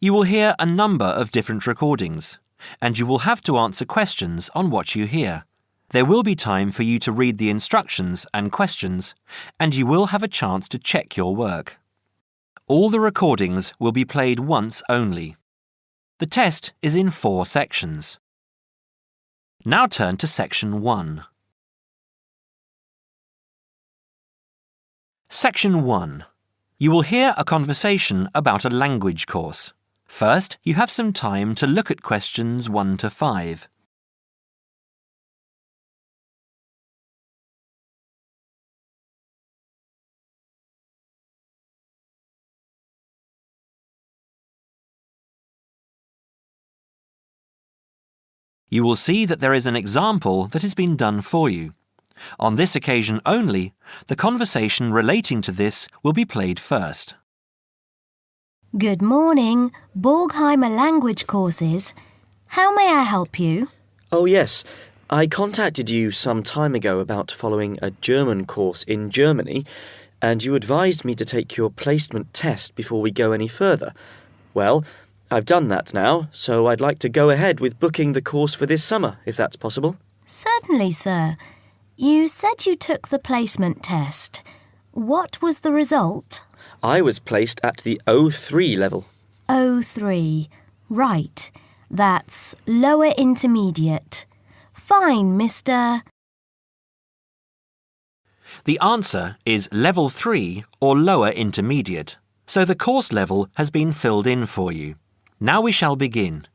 You will hear a number of different recordings, and you will have to answer questions on what you hear. There will be time for you to read the instructions and questions, and you will have a chance to check your work. All the recordings will be played once only. The test is in 4 sections. Now turn to Section 1. Section 1. You will hear a conversation about a language course. First, you have some time to look at questions 1 to 5. You will see that there is an example that has been done for you. On this occasion only, the conversation relating to this will be played first. Good morning, Borgheimer language courses. How may I help you? Oh yes, I contacted you some time ago about following a German course in Germany, and you advised me to take your placement test before we go any further. Well, I've done that now, so I'd like to go ahead with booking the course for this summer, if that's possible. Certainly, sir. You said you took the placement test. What was the result? I was placed at the O3 level. O3. Right. That's lower intermediate. Fine, Mr. The answer is Level 3 or Lower Intermediate, so the course level has been filled in for you. Now we shall begin.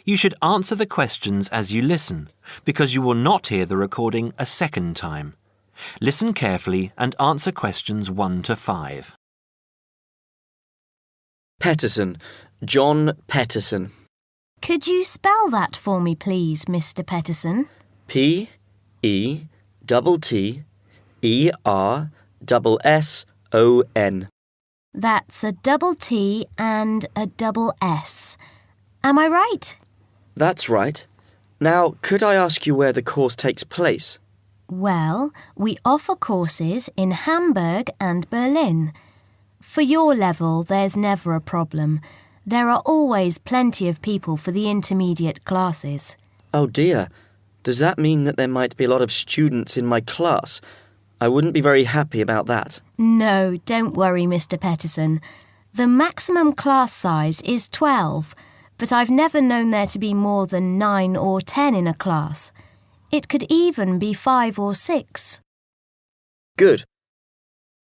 You should answer the questions as you listen, because you will not hear the recording a second time. Listen carefully and answer questions 1 to 5. Petterson. John Petterson. Could you spell that for me, please, Mr. Petterson? P-E-T-T-E-R-S-S-O-N. That's a double T and a double S. Am I right? That's right. Now, could I ask you where the course takes place? Well, we offer courses in Hamburg and Berlin. For your level, there's never a problem. There are always plenty of people for the intermediate classes. Oh dear. Does that mean that there might be a lot of students in my class? I wouldn't be very happy about that. No, don't worry, Mr. Petterson. The maximum class size is 12, but I've never known there to be more than 9 or 10 in a class. It could even be 5 or 6. Good.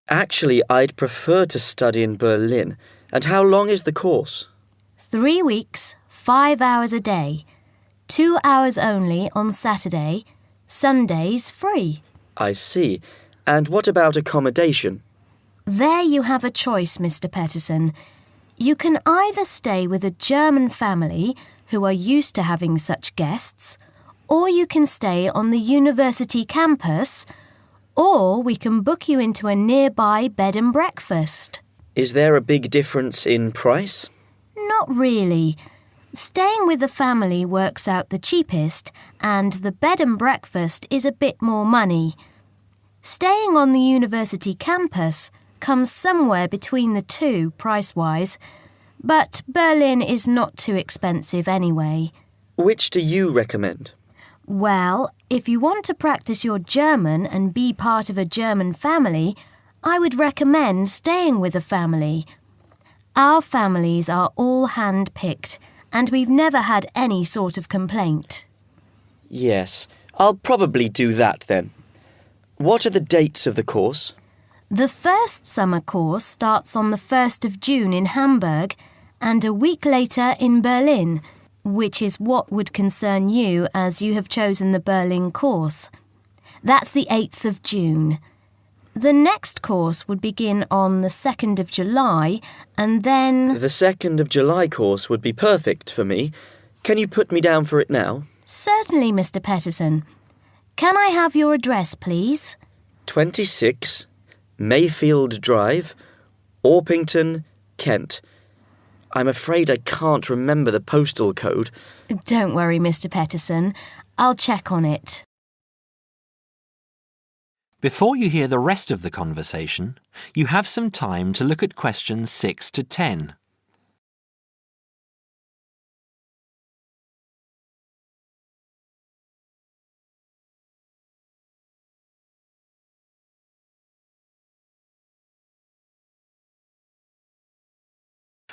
Actually, I'd prefer to study in Berlin. And how long is the course? 3 weeks, 5 hours a day. 2 hours only on Saturday. Sundays free. I see. And what about accommodation? There you have a choice, Mr. Petterson. You can either stay with a German family who are used to having such guests, or you can stay on the university campus, or we can book you into a nearby bed and breakfast. Is there a big difference in price? Not really. Staying with the family works out the cheapest, and the bed and breakfast is a bit more money. Staying on the university campus comes somewhere between the two price-wise, but Berlin is not too expensive anyway. Which do you recommend? Well, if you want to practice your German and be part of a German family, I would recommend staying with a family. Our families are all hand-picked, and we've never had any sort of complaint. Yes, I'll probably do that then. What are the dates of the course? The first summer course starts on the 1st of June in Hamburg and a week later in Berlin, which is what would concern you as you have chosen the Berlin course. That's the 8th of June. The next course would begin on the 2nd of July and then... The 2nd of July course would be perfect for me. Can you put me down for it now? Certainly, Mr. Petterson. Can I have your address, please? 26 Mayfield Drive, Orpington, Kent. I'm afraid I can't remember the postal code. Don't worry, Mr. Petterson. I'll check on it. Before you hear the rest of the conversation, you have some time to look at questions 6 to 10.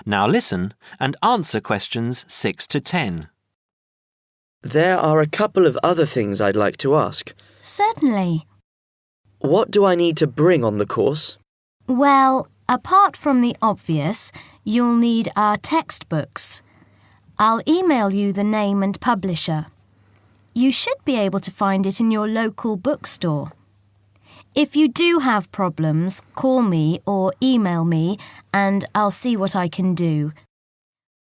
Now listen and answer questions 6 to 10. There are a couple of other things I'd like to ask. Certainly. What do I need to bring on the course? Well, apart from the obvious, you'll need our textbooks. I'll email you the name and publisher. You should be able to find it in your local bookstore. If you do have problems, call me or email me and I'll see what I can do.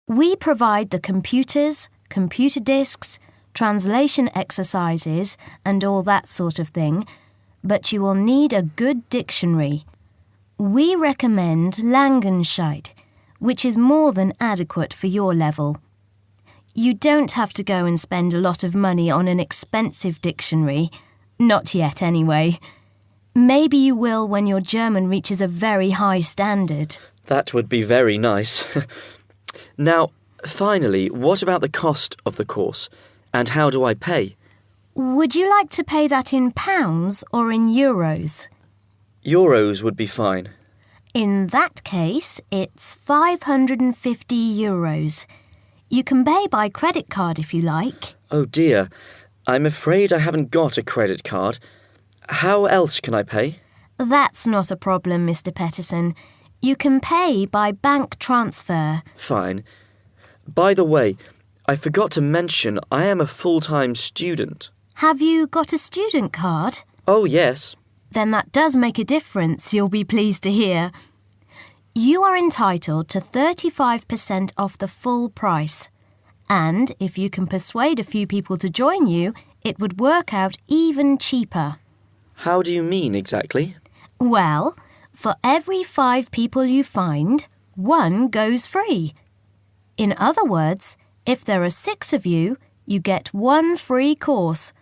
We provide the computers, computer disks, translation exercises and all that sort of thing, but you will need a good dictionary. We recommend Langenscheidt, which is more than adequate for your level. You don't have to go and spend a lot of money on an expensive dictionary. Not yet, anyway. Maybe you will when your German reaches a very high standard. That would be very nice. Now, finally, what about the cost of the course? And how do I pay? Would you like to pay that in pounds or in euros? Euros would be fine. In that case, it's 550 euros. You can pay by credit card if you like. Oh dear, I'm afraid I haven't got a credit card. How else can I pay? That's not a problem, Mr. Peterson. You can pay by bank transfer. Fine. By the way, I forgot to mention I am a full-time student. Have you got a student card? Oh yes. Then that does make a difference, you'll be pleased to hear. You are entitled to 35% off the full price. And if you can persuade a few people to join you, it would work out even cheaper. How do you mean exactly? Well, for every 5 people you find, 1 goes free. In other words, if there are 6 of you, you get 1 free course.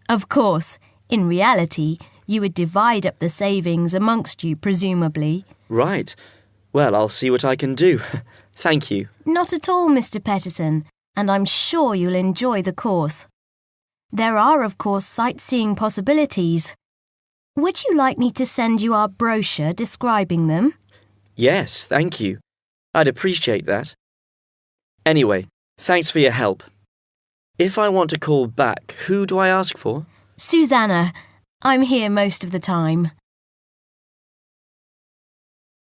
Of course, in reality, you would divide up the savings amongst you, presumably. Right. Well, I'll see what I can do. Thank you. Not at all, Mr. Peterson, and I'm sure you'll enjoy the course. There are, of course, sightseeing possibilities. Would you like me to send you our brochure describing them? Yes, thank you. I'd appreciate that. Anyway, thanks for your help. If I want to call back, who do I ask for? Susanna. I'm here most of the time.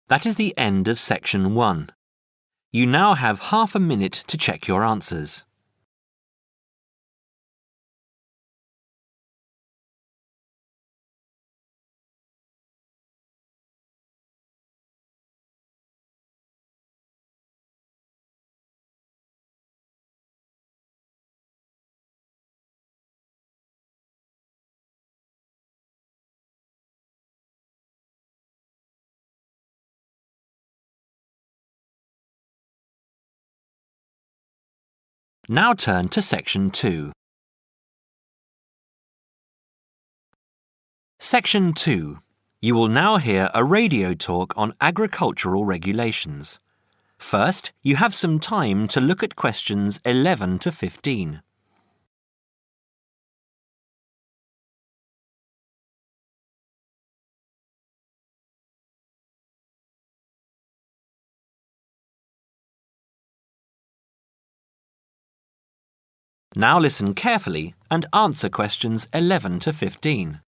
That is the end of section 1. You now have half a minute to check your answers. Now turn to section 2. Section 2. You will now hear a radio talk on agricultural regulations. First, you have some time to look at questions 11 to 15. Now listen carefully and answer questions 11 to 15.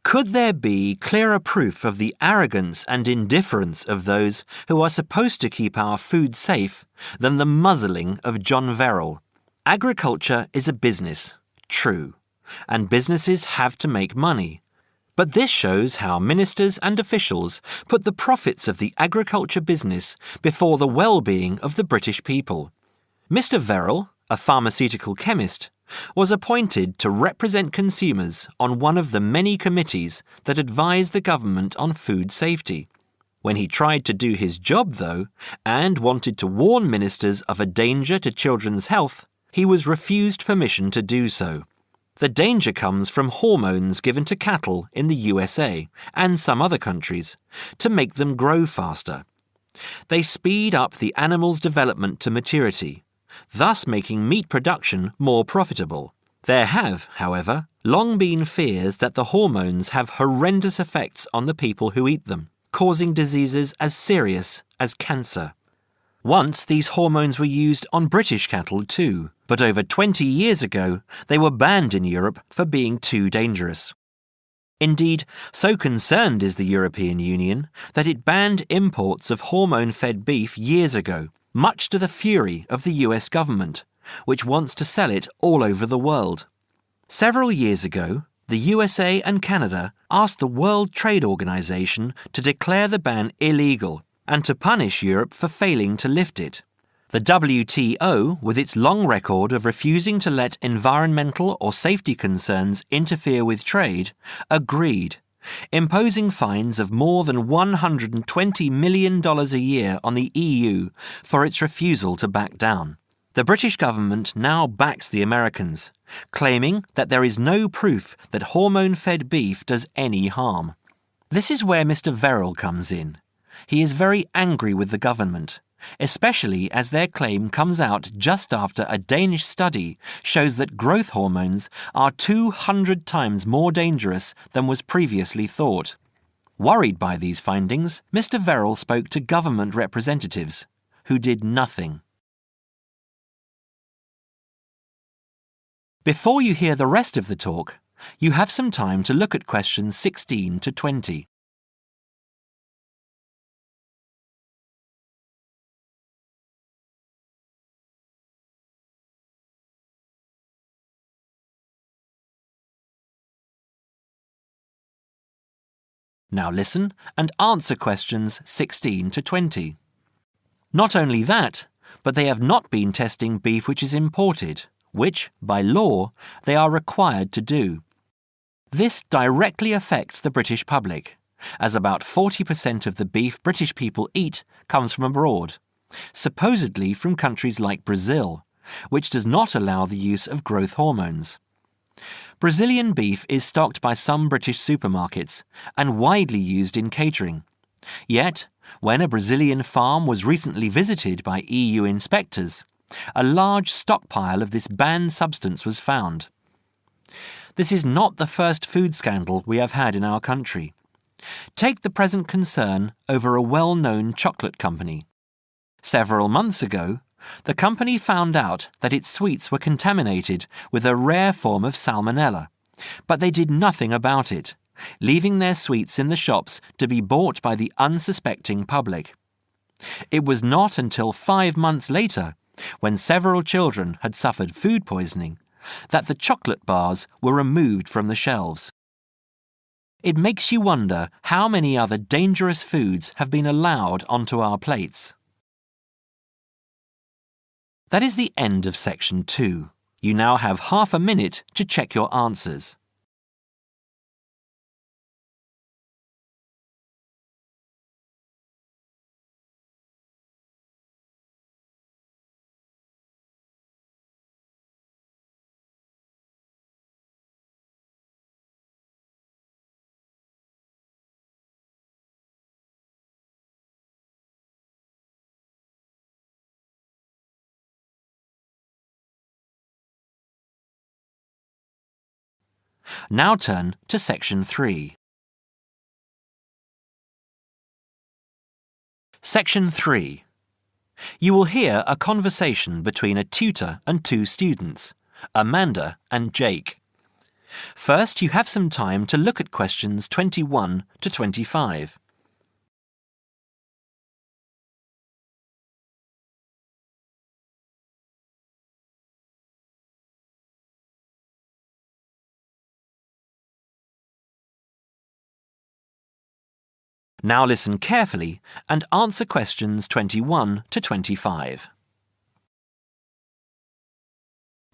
Could there be clearer proof of the arrogance and indifference of those who are supposed to keep our food safe than the muzzling of John Verrill? Agriculture is a business, true, and businesses have to make money. But this shows how ministers and officials put the profits of the agriculture business before the well-being of the British people. Mr. Verrill, a pharmaceutical chemist, was appointed to represent consumers on one of the many committees that advise the government on food safety. When he tried to do his job, though, and wanted to warn ministers of a danger to children's health, he was refused permission to do so. The danger comes from hormones given to cattle in the USA and some other countries to make them grow faster. They speed up the animal's development to maturity, thus making meat production more profitable. There have, however, long been fears that the hormones have horrendous effects on the people who eat them, causing diseases as serious as cancer. Once these hormones were used on British cattle too, but over 20 years ago they were banned in Europe for being too dangerous. Indeed, so concerned is the European Union that it banned imports of hormone-fed beef years ago, much to the fury of the US government, which wants to sell it all over the world. Several years ago, the USA and Canada asked the World Trade Organization to declare the ban illegal and to punish Europe for failing to lift it. The WTO, with its long record of refusing to let environmental or safety concerns interfere with trade, agreed, imposing fines of more than $120 million a year on the EU for its refusal to back down. The British government now backs the Americans, claiming that there is no proof that hormone-fed beef does any harm. This is where Mr. Verrill comes in. He is very angry with the government, especially as their claim comes out just after a Danish study shows that growth hormones are 200 times more dangerous than was previously thought. Worried by these findings, Mr. Verrill spoke to government representatives, who did nothing. Before you hear the rest of the talk, you have some time to look at questions 16 to 20. Now listen and answer questions 16 to 20. Not only that, but they have not been testing beef which is imported, which, by law, they are required to do. This directly affects the British public, as about 40% of the beef British people eat comes from abroad, supposedly from countries like Brazil, which does not allow the use of growth hormones. Brazilian beef is stocked by some British supermarkets and widely used in catering. Yet, when a Brazilian farm was recently visited by EU inspectors, a large stockpile of this banned substance was found. This is not the first food scandal we have had in our country. Take the present concern over a well-known chocolate company. Several months ago, the company found out that its sweets were contaminated with a rare form of salmonella, but they did nothing about it, leaving their sweets in the shops to be bought by the unsuspecting public. It was not until 5 months later, when several children had suffered food poisoning, that the chocolate bars were removed from the shelves. It makes you wonder how many other dangerous foods have been allowed onto our plates. That is the end of section 2. You now have half a minute to check your answers. Now turn to section 3. Section 3. You will hear a conversation between a tutor and 2 students, Amanda and Jake. First, you have some time to look at questions 21 to 25. Now listen carefully and answer questions 21 to 25.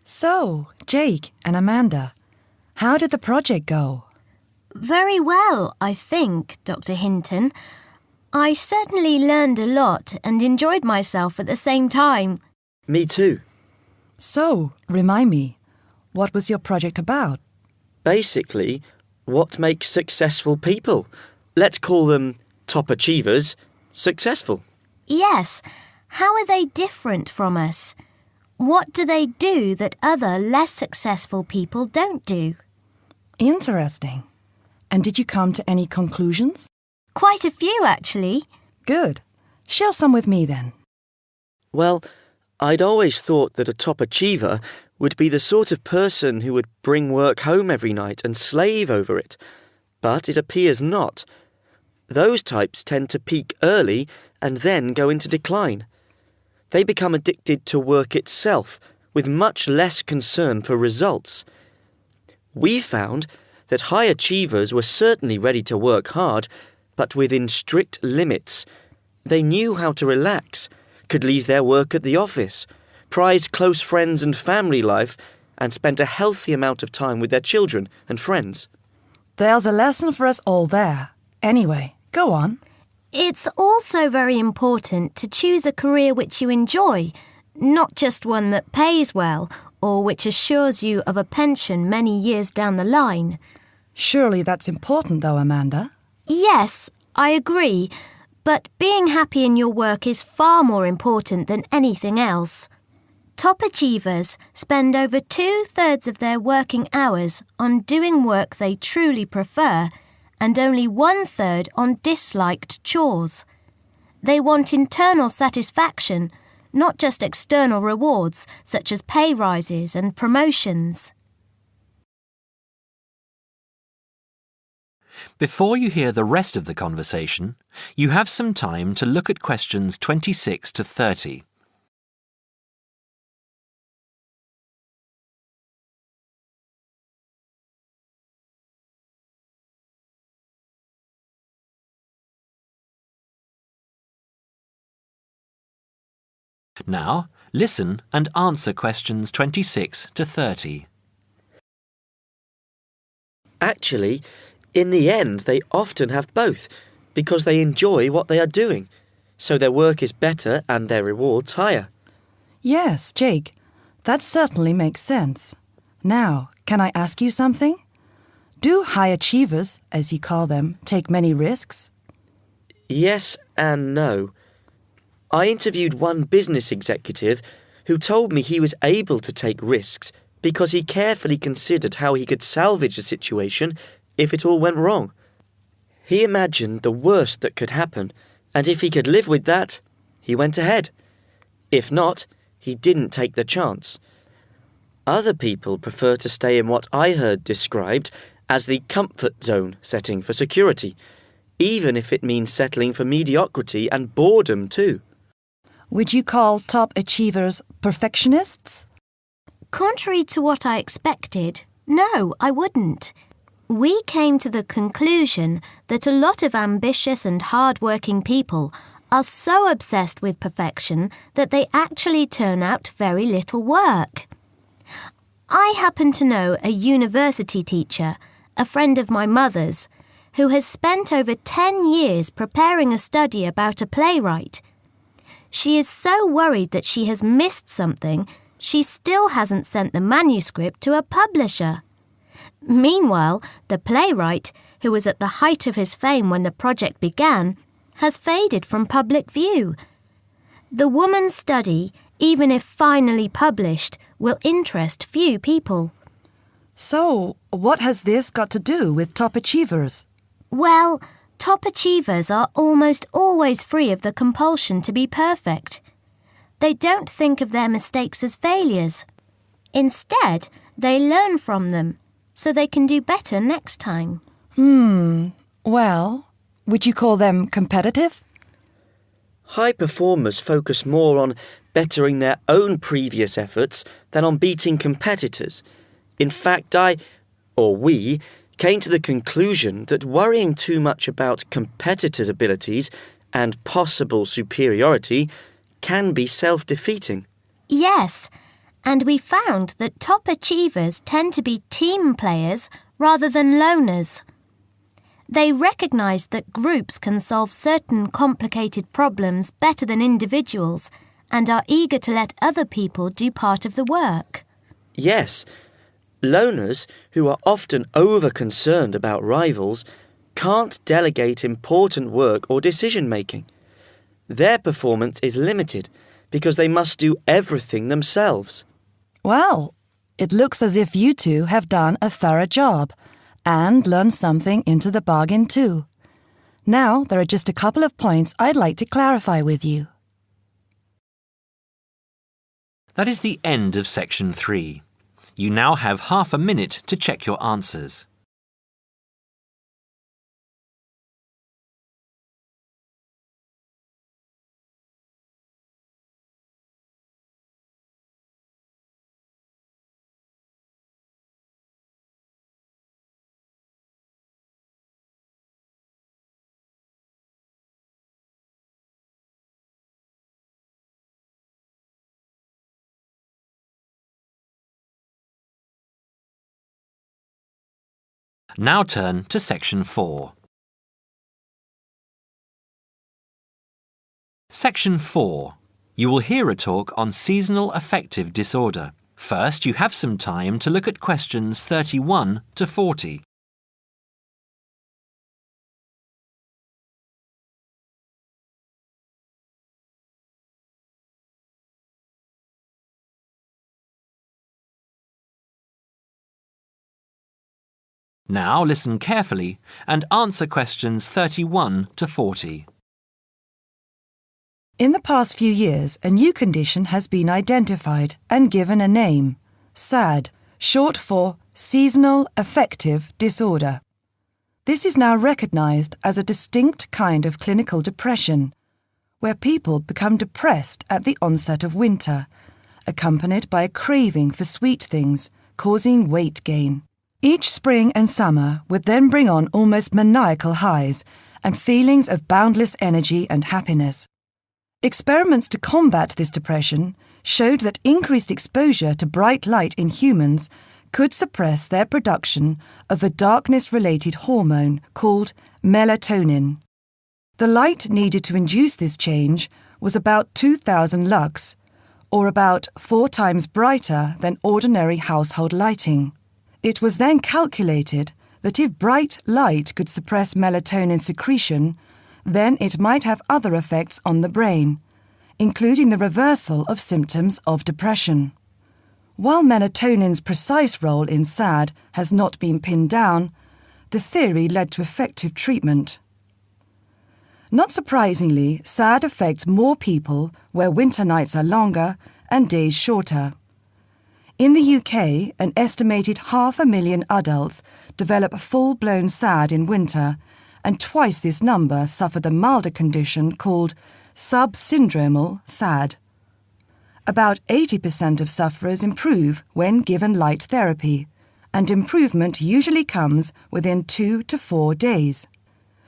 So, Jake and Amanda, how did the project go? Very well, I think, Dr. Hinton. I certainly learned a lot and enjoyed myself at the same time. Me too. So, remind me, what was your project about? Basically, what makes successful people? Let's call them top achievers successful. Yes, how are they different from us? What do they do that other less successful people don't do? Interesting. And did you come to any conclusions? Quite a few, actually. Good. Share some with me then. Well, I'd always thought that a top achiever would be the sort of person who would bring work home every night and slave over it. But it appears not. Those types tend to peak early and then go into decline. They become addicted to work itself, with much less concern for results. We found that high achievers were certainly ready to work hard, but within strict limits. They knew how to relax, could leave their work at the office, prized close friends and family life, and spent a healthy amount of time with their children and friends. There's a lesson for us all there. Anyway, go on. It's also very important to choose a career which you enjoy, not just one that pays well or which assures you of a pension many years down the line. Surely that's important though, Amanda. Yes, I agree, but being happy in your work is far more important than anything else. Top achievers spend over 2/3 of their working hours on doing work they truly prefer and only 1/3 on disliked chores. They want internal satisfaction, not just external rewards such as pay rises and promotions. Before you hear the rest of the conversation, you have some time to look at questions 26 to 30. Now, listen and answer questions 26 to 30. Actually, in the end, they often have both, because they enjoy what they are doing, so their work is better and their rewards higher. Yes, Jake, that certainly makes sense. Now, can I ask you something? Do high achievers, as you call them, take many risks? Yes and no. I interviewed one business executive who told me he was able to take risks because he carefully considered how he could salvage a situation if it all went wrong. He imagined the worst that could happen, and if he could live with that, he went ahead. If not, he didn't take the chance. Other people prefer to stay in what I heard described as the comfort zone setting for security, even if it means settling for mediocrity and boredom too. Would you call top achievers perfectionists? Contrary to what I expected, no, I wouldn't. We came to the conclusion that a lot of ambitious and hard-working people are so obsessed with perfection that they actually turn out very little work. I happen to know a university teacher, a friend of my mother's, who has spent over 10 years preparing a study about a playwright. She is so worried that she has missed something, she still hasn't sent the manuscript to a publisher. Meanwhile, the playwright, who was at the height of his fame when the project began, has faded from public view. The woman's study, even if finally published, will interest few people. So, what has this got to do with top achievers? Well, top achievers are almost always free of the compulsion to be perfect. They don't think of their mistakes as failures. Instead, they learn from them, so they can do better next time. Well, would you call them competitive? High performers focus more on bettering their own previous efforts than on beating competitors. In fact, we, came to the conclusion that worrying too much about competitors' abilities and possible superiority can be self-defeating. Yes, and we found that top achievers tend to be team players rather than loners. They recognise that groups can solve certain complicated problems better than individuals and are eager to let other people do part of the work. Yes, loners, who are often over-concerned about rivals, can't delegate important work or decision-making. Their performance is limited because they must do everything themselves. Well, it looks as if you two have done a thorough job and learned something into the bargain too. Now, there are just a couple of points I'd like to clarify with you. That is the end of section 3. You now have half a minute to check your answers. Now turn to section 4. Section 4. You will hear a talk on seasonal affective disorder. First, you have some time to look at questions 31 to 40. Now listen carefully and answer questions 31 to 40. In the past few years, a new condition has been identified and given a name, SAD, short for Seasonal Affective Disorder. This is now recognized as a distinct kind of clinical depression, where people become depressed at the onset of winter, accompanied by a craving for sweet things, causing weight gain. Each spring and summer would then bring on almost maniacal highs and feelings of boundless energy and happiness. Experiments to combat this depression showed that increased exposure to bright light in humans could suppress their production of a darkness-related hormone called melatonin. The light needed to induce this change was about 2,000 lux, or about 4 times brighter than ordinary household lighting. It was then calculated that if bright light could suppress melatonin secretion, then it might have other effects on the brain, including the reversal of symptoms of depression. While melatonin's precise role in SAD has not been pinned down, the theory led to effective treatment. Not surprisingly, SAD affects more people where winter nights are longer and days shorter. In the UK, an estimated 500,000 adults develop full-blown SAD in winter, and twice this number suffer the milder condition called subsyndromal SAD. About 80% of sufferers improve when given light therapy, and improvement usually comes within 2 to 4 days.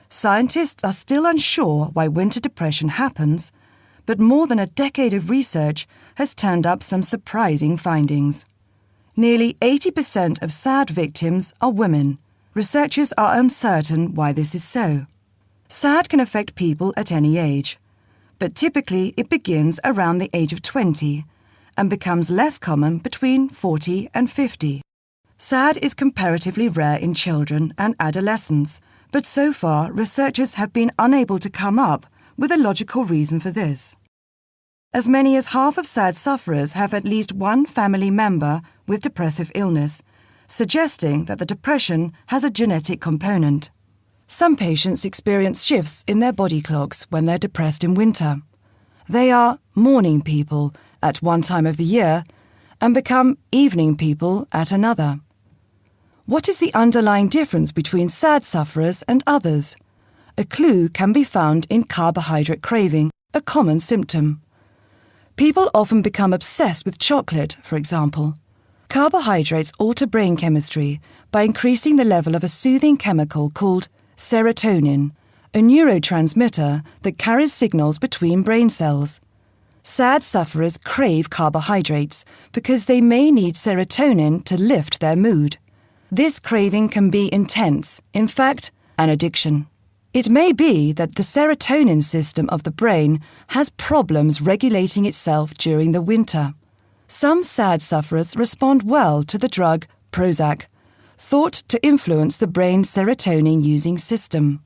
Scientists are still unsure why winter depression happens, but more than a decade of research has turned up some surprising findings. Nearly 80% of SAD victims are women. Researchers are uncertain why this is so. SAD can affect people at any age, but typically it begins around the age of 20 and becomes less common between 40 and 50. SAD is comparatively rare in children and adolescents, but so far researchers have been unable to come up with a logical reason for this. As many as half of SAD sufferers have at least one family member with depressive illness, suggesting that the depression has a genetic component. Some patients experience shifts in their body clocks when they're depressed in winter. They are morning people at one time of the year and become evening people at another. What is the underlying difference between SAD sufferers and others? A clue can be found in carbohydrate craving, a common symptom. People often become obsessed with chocolate, for example. Carbohydrates alter brain chemistry by increasing the level of a soothing chemical called serotonin, a neurotransmitter that carries signals between brain cells. SAD sufferers crave carbohydrates because they may need serotonin to lift their mood. This craving can be intense, in fact, an addiction. It may be that the serotonin system of the brain has problems regulating itself during the winter. Some SAD sufferers respond well to the drug Prozac, thought to influence the brain's serotonin-using system.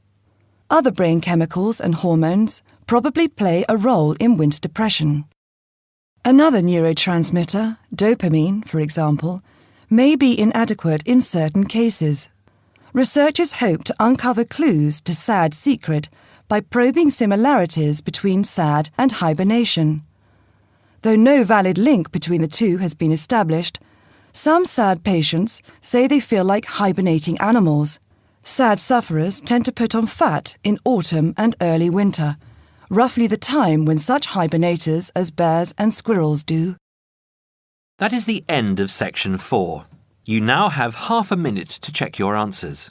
Other brain chemicals and hormones probably play a role in winter depression. Another neurotransmitter, dopamine, for example, may be inadequate in certain cases. Researchers hope to uncover clues to SAD's secret by probing similarities between SAD and hibernation. Though no valid link between the two has been established, some SAD patients say they feel like hibernating animals. SAD sufferers tend to put on fat in autumn and early winter, roughly the time when such hibernators as bears and squirrels do. That is the end of section 4. You now have half a minute to check your answers.